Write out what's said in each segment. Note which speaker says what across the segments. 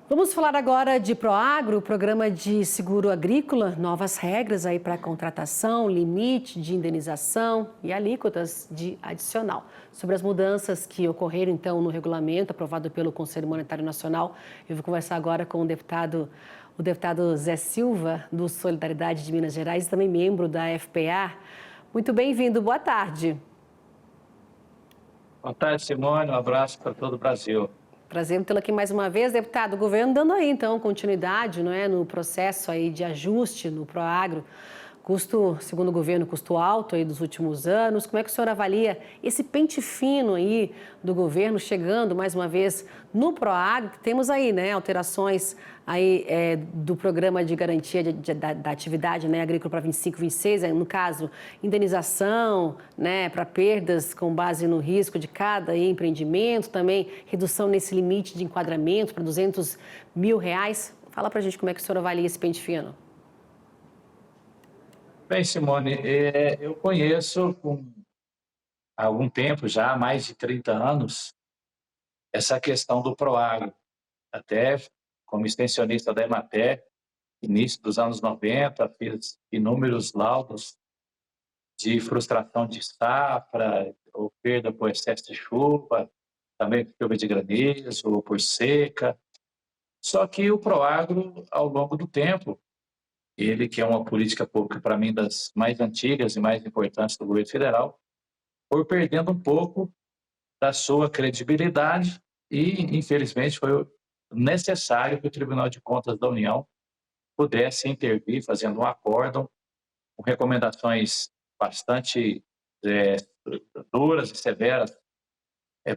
Speaker 1: Vamos falar agora de Proagro, programa de seguro agrícola, novas regras aí para contratação, limite de indenização e alíquotas de adicional. Sobre as mudanças que ocorreram então no regulamento aprovado pelo Conselho Monetário Nacional, eu vou conversar agora com o deputado Zé Silva, do Solidariedade de Minas Gerais, e também membro da FPA. Muito bem-vindo, boa tarde.
Speaker 2: Boa tarde, Simone. Um abraço para todo o Brasil.
Speaker 1: Prazer em tê-lo aqui mais uma vez, deputado. O governo dando aí, então, continuidade, não é, no processo aí de ajuste no Proagro. Custo, segundo o governo, custo alto aí dos últimos anos. Como é que o senhor avalia esse pente fino aí do governo chegando mais uma vez no Proagro? Que temos aí, né, alterações aí do programa de garantia da atividade, né, agrícola para 25, 26, no caso, indenização, né, para perdas com base no risco de cada empreendimento, também redução nesse limite de enquadramento para R$ 200 mil. Fala para a gente como é que o senhor avalia esse pente fino.
Speaker 2: Bem, Simone, eu conheço há algum tempo já, há mais de 30 anos, essa questão do Proagro. Até como extensionista da Emater, início dos anos 90, fiz inúmeros laudos de frustração de safra, ou perda por excesso de chuva, também por chuva de granizo, ou por seca. Só que o Proagro, ao longo do tempo, ele que é uma política pública, para mim, das mais antigas e mais importantes do governo federal, foi perdendo um pouco da sua credibilidade e, infelizmente, foi necessário que o Tribunal de Contas da União pudesse intervir, fazendo um acórdão com recomendações bastante é, duras e severas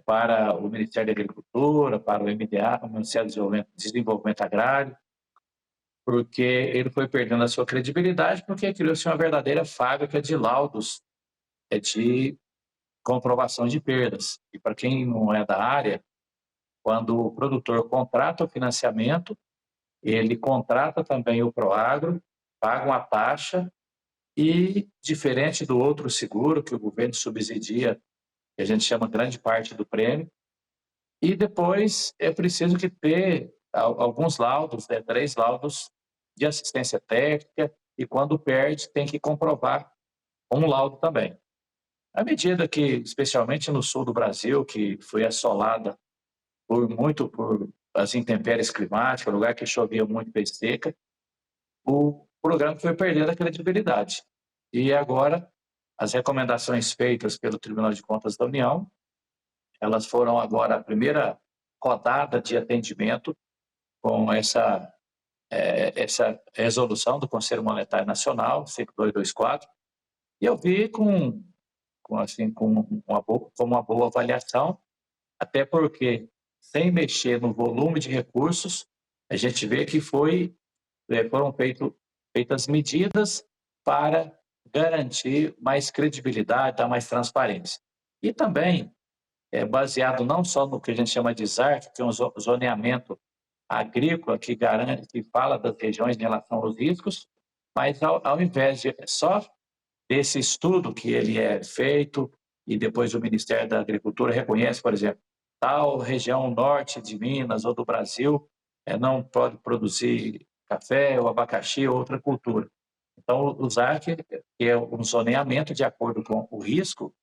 Speaker 2: para o Ministério da Agricultura, para o MDA, o Ministério do Desenvolvimento Agrário, porque ele foi perdendo a sua credibilidade, porque criou-se uma verdadeira fábrica de laudos de comprovação de perdas. E para quem não é da área, quando o produtor contrata o financiamento, ele contrata também o Proagro, paga uma taxa e, diferente do outro seguro que o governo subsidia, que a gente chama grande parte do prêmio, e depois é preciso que ter alguns laudos, 3 laudos de assistência técnica, e quando perde tem que comprovar um laudo também. À medida que, especialmente no sul do Brasil, que foi assolada por as intempéries climáticas, lugar que chovia muito e fez seca, o programa foi perdendo a credibilidade. E agora, as recomendações feitas pelo Tribunal de Contas da União, elas foram agora a primeira rodada de atendimento com essa resolução do Conselho Monetário Nacional, 5224, e eu vi com uma boa avaliação, até porque, sem mexer no volume de recursos, a gente vê que foram feitas medidas para garantir mais credibilidade, dar mais transparência. E também é baseado não só no que a gente chama de ZARF, que é um zoneamento agrícola que garante, que fala das regiões em relação aos riscos, mas ao invés de só desse estudo que ele é feito e depois o Ministério da Agricultura reconhece, por exemplo, tal região norte de Minas ou do Brasil não pode produzir café ou abacaxi ou outra cultura. Então, o ZARC, que é um zoneamento de acordo com o risco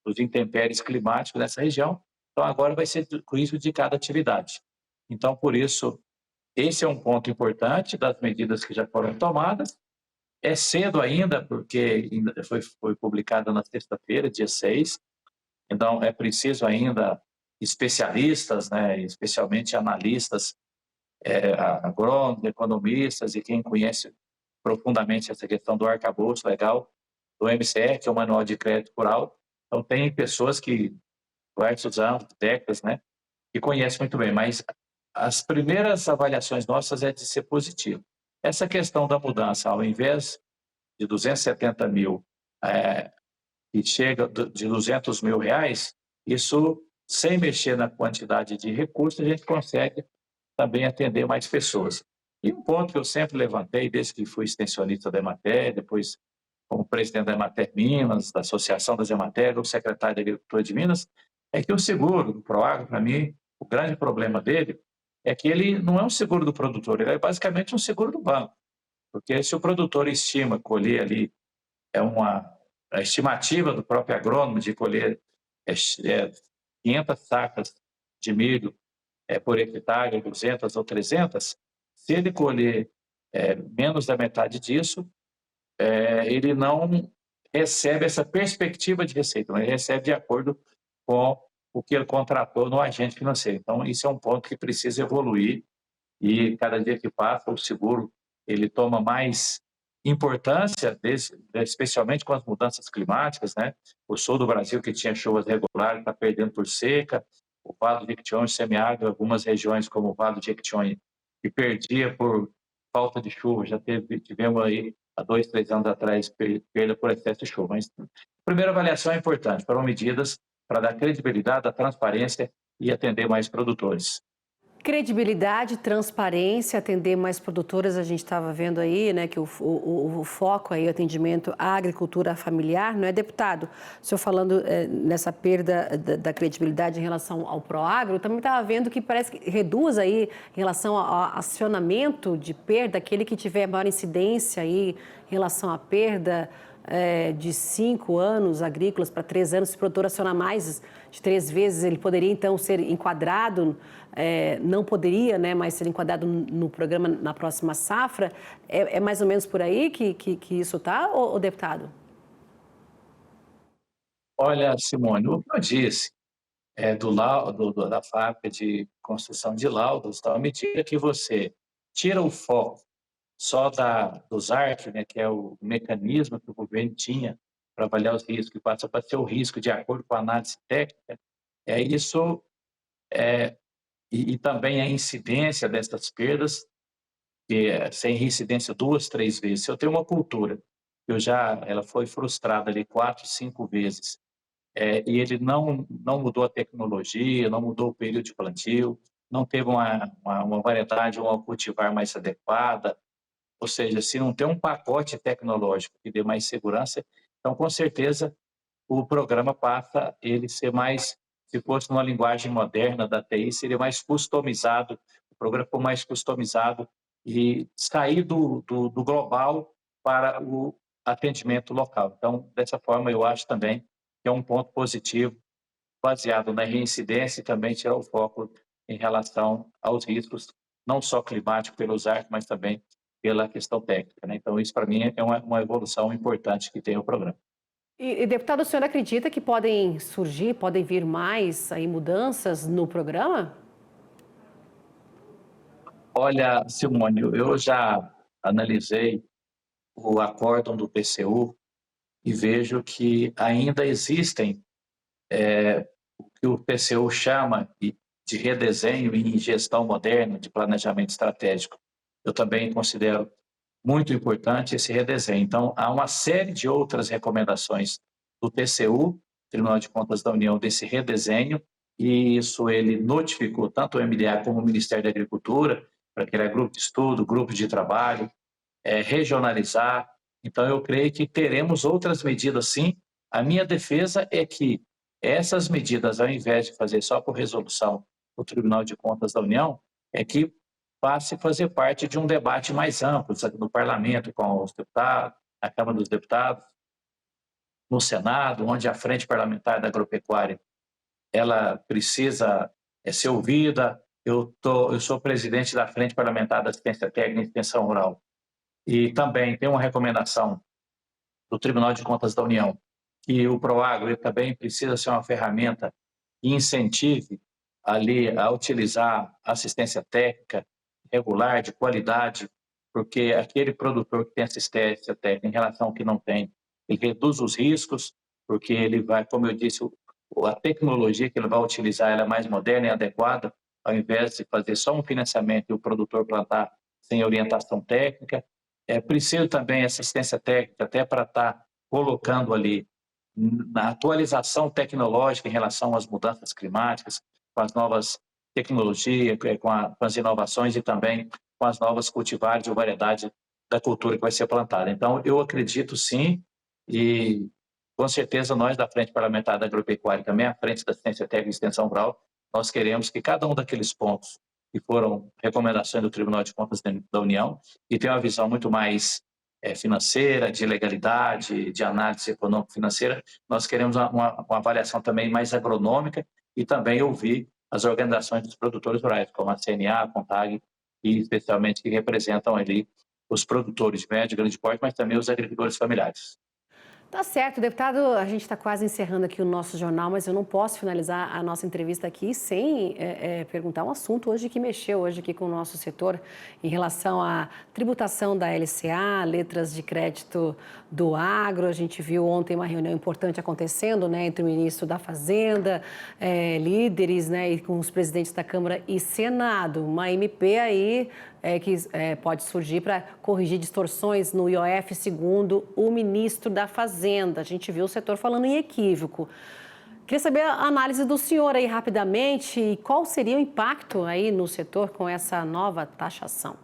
Speaker 2: dos intempéries climáticos nessa região, então agora vai ser o risco de cada atividade. Então, por isso, esse é um ponto importante das medidas que já foram tomadas. É cedo ainda, porque foi publicada na sexta-feira, dia 6, então é preciso ainda especialistas, né, especialmente analistas, agrônomos, economistas e quem conhece profundamente essa questão do arcabouço legal, do MCR, que é o Manual de Crédito Rural. Então tem pessoas que, diversos anos, décadas, né, que conhecem muito bem, mas as primeiras avaliações nossas é de ser positivo. Essa questão da mudança, ao invés de 270 mil e chega de 200 mil reais, isso, sem mexer na quantidade de recursos, a gente consegue também atender mais pessoas. E um ponto que eu sempre levantei, desde que fui extensionista da Emater, depois como presidente da Emater Minas, da Associação das Emater, ou secretário da Agricultura de Minas, é que o seguro, o Proagro, para mim, O grande problema dele é que ele não é um seguro do produtor, ele é basicamente um seguro do banco, porque se o produtor estima colher ali, é a estimativa do próprio agrônomo de colher 500 sacas de milho por hectare, 200 ou 300, se ele colher menos da metade disso, ele não recebe essa perspectiva de receita, ele recebe de acordo com o que ele contratou no agente financeiro. Então, isso é um ponto que precisa evoluir e cada dia que passa o seguro ele toma mais importância, especialmente com as mudanças climáticas, né? O sul do Brasil, que tinha chuvas regulares, está perdendo por seca. O Vale do Jequitinhonha, semiárido, algumas regiões como o Vale do Jequitinhonha, que perdia por falta de chuva, tivemos aí há 2, 3 anos atrás perda por excesso de chuva. Mas a primeira avaliação é importante, foram medidas para dar credibilidade, dar transparência e atender mais produtores.
Speaker 1: Credibilidade, transparência, atender mais produtoras, a gente estava vendo aí, né, que o foco aí, o atendimento à agricultura familiar, não é, deputado? O senhor falando nessa perda da credibilidade em relação ao Proagro, também estava vendo que parece que reduz aí em relação ao acionamento de perda, aquele que tiver maior incidência aí em relação à perda de 5 anos agrícolas para 3 anos, se o produtor acionar mais de 3 vezes, ele poderia então ser enquadrado, não poderia, né, mas ser enquadrado no programa na próxima safra. É mais ou menos por aí que isso está, ou deputado?
Speaker 2: Olha, Simone, o que eu disse da fábrica de construção de laudos, à medida que você tira o foco só dos ARC, né, que é o mecanismo que o governo tinha para avaliar os riscos, e passa para ser o risco de acordo com a análise técnica, isso e também a incidência dessas perdas, que sem reincidência 2, 3 vezes. Se eu tenho uma cultura que ela foi frustrada ali 4, 5 vezes, e ele não mudou a tecnologia, não mudou o período de plantio, não teve uma variedade ou uma cultivar mais adequada, ou seja, se não tem um pacote tecnológico que dê mais segurança, então com certeza o programa passa ele ser mais, se fosse numa linguagem moderna da TI, seria mais customizado, o programa for mais customizado e sair do global para o atendimento local. Então, dessa forma, eu acho também que é um ponto positivo, baseado na reincidência e também tirar o foco em relação aos riscos, não só climáticos pelos arcos, mas também pela questão técnica, né? Então, isso para mim é uma evolução importante que tem o programa.
Speaker 1: Deputado, o senhor acredita que podem vir mais aí mudanças no programa?
Speaker 2: Olha, Simone, eu já analisei o acórdão do PCU e vejo que ainda existem o que o PCU chama de redesenho em gestão moderna, de planejamento estratégico. Eu também considero muito importante esse redesenho. Então, há uma série de outras recomendações do TCU, Tribunal de Contas da União, desse redesenho, e isso ele notificou tanto o MDA como o Ministério da Agricultura, para criar grupo de estudo, grupo de trabalho, regionalizar. Então, eu creio que teremos outras medidas, sim. A minha defesa é que essas medidas, ao invés de fazer só por resolução do Tribunal de Contas da União, é que passe a fazer parte de um debate mais amplo no parlamento, com os deputados, na Câmara dos Deputados, no Senado, onde a Frente Parlamentar da Agropecuária ela precisa ser ouvida. Eu sou presidente da Frente Parlamentar da Assistência Técnica e Extensão Rural. E também tem uma recomendação do Tribunal de Contas da União, que o Proagro ele também precisa ser uma ferramenta que incentive ali a utilizar assistência técnica regular, de qualidade, porque aquele produtor que tem assistência técnica em relação ao que não tem, ele reduz os riscos, porque ele vai, como eu disse, a tecnologia que ele vai utilizar ela é mais moderna e adequada, ao invés de fazer só um financiamento e o produtor plantar sem orientação técnica. É preciso também assistência técnica até para estar colocando ali na atualização tecnológica em relação às mudanças climáticas, com as novas tecnologias, com as inovações e também com as novas cultivares ou variedade da cultura que vai ser plantada. Então, eu acredito sim, e com certeza nós da Frente Parlamentar da Agropecuária, também a Frente da Assistência Técnica e Extensão Rural, nós queremos que cada um daqueles pontos que foram recomendações do Tribunal de Contas da União, e tem uma visão muito mais financeira, de legalidade, de análise econômico-financeira, nós queremos uma avaliação também mais agronômica e também ouvir as organizações dos produtores rurais, como a CNA, a CONTAG, e especialmente que representam ali os produtores de médio e grande porte, mas também os agricultores familiares.
Speaker 1: Tá certo, deputado, a gente está quase encerrando aqui o nosso jornal, mas eu não posso finalizar a nossa entrevista aqui sem perguntar um assunto hoje que mexeu hoje aqui com o nosso setor em relação à tributação da LCA, letras de crédito do agro. A gente viu ontem uma reunião importante acontecendo, né, entre o ministro da Fazenda, líderes, né, e com os presidentes da Câmara e Senado. Uma MP aí que pode surgir para corrigir distorções no IOF, segundo o ministro da Fazenda. A gente viu o setor falando em equívoco. Queria saber a análise do senhor aí rapidamente e qual seria o impacto aí no setor com essa nova taxação.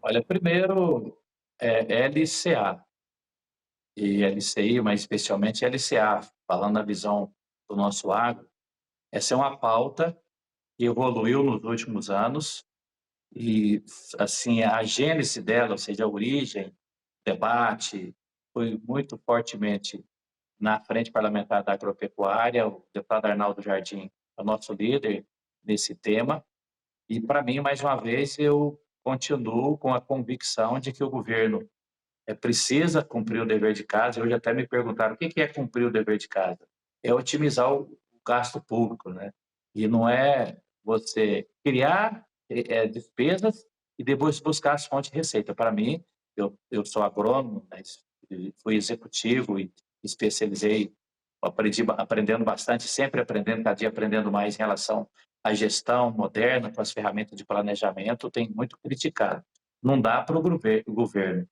Speaker 2: Olha, primeiro, LCA e LCI, mas especialmente LCA, falando na visão do nosso agro, essa é uma pauta que evoluiu nos últimos anos e, assim, a gênese dela, ou seja, a origem, debate, foi muito fortemente na Frente Parlamentar da Agropecuária. O deputado Arnaldo Jardim é o nosso líder nesse tema. E, para mim, mais uma vez, eu continuo com a convicção de que o governo precisa cumprir o dever de casa. Hoje até me perguntaram o que é cumprir o dever de casa. É otimizar o gasto público, né? E não é você criar despesas e depois buscar as fontes de receita. Para mim, eu sou agrônomo, mas fui executivo e especializei, aprendendo bastante, sempre aprendendo, cada dia aprendendo mais em relação à gestão moderna, com as ferramentas de planejamento. Tem muito criticado. Não dá para o governo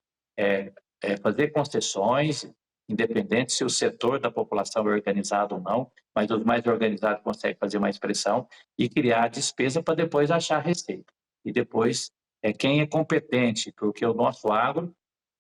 Speaker 2: fazer concessões, independente se o setor da população é organizado ou não, mas os mais organizados conseguem fazer mais pressão e criar despesa para depois achar receita. E depois, quem é competente, porque o nosso agro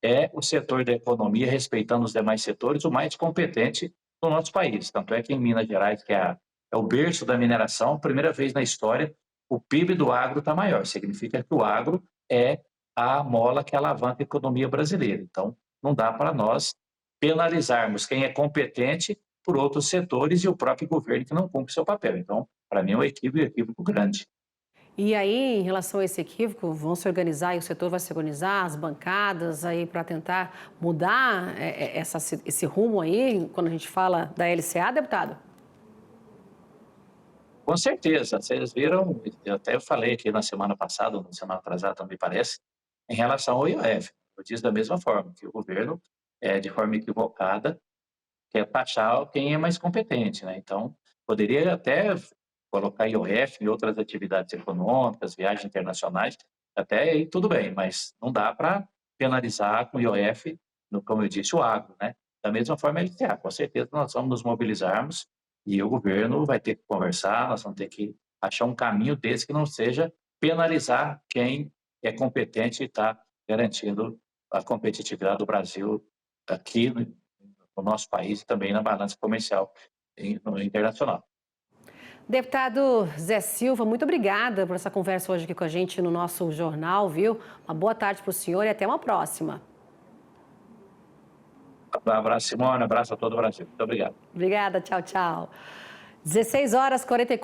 Speaker 2: é o setor da economia, respeitando os demais setores, o mais competente do nosso país. Tanto é que em Minas Gerais, que é o berço da mineração, primeira vez na história, o PIB do agro está maior. Significa que o agro é a mola que alavanca a economia brasileira. Então, não dá para nós penalizarmos quem é competente por outros setores e o próprio governo que não cumpre seu papel. Então, para mim, é um equívoco grande.
Speaker 1: E aí, em relação a esse equívoco, vão se organizar e o setor vai se organizar, as bancadas aí para tentar mudar esse rumo aí, quando a gente fala da LCA, deputado?
Speaker 2: Com certeza, vocês viram, até eu falei aqui na semana passada, ou na semana atrasada, me parece, em relação ao IOF. Eu disse da mesma forma, que o governo, de forma equivocada, quer taxar quem é mais competente, né? Então, poderia até colocar IOF em outras atividades econômicas, viagens internacionais, até aí tudo bem, mas não dá para penalizar com IOF, como eu disse, o agro, né? Da mesma forma, a LCA, com certeza nós vamos nos mobilizarmos e o governo vai ter que conversar, nós vamos ter que achar um caminho desse que não seja penalizar quem é competente e está garantindo a competitividade do Brasil aqui no nosso país e também na balança comercial internacional.
Speaker 1: Deputado Zé Silva, muito obrigada por essa conversa hoje aqui com a gente no nosso jornal, viu? Uma boa tarde para o senhor e até uma próxima.
Speaker 2: Um abraço, Simone, um abraço a todo o Brasil. Muito obrigado.
Speaker 1: Obrigada, tchau, tchau. 16 horas 44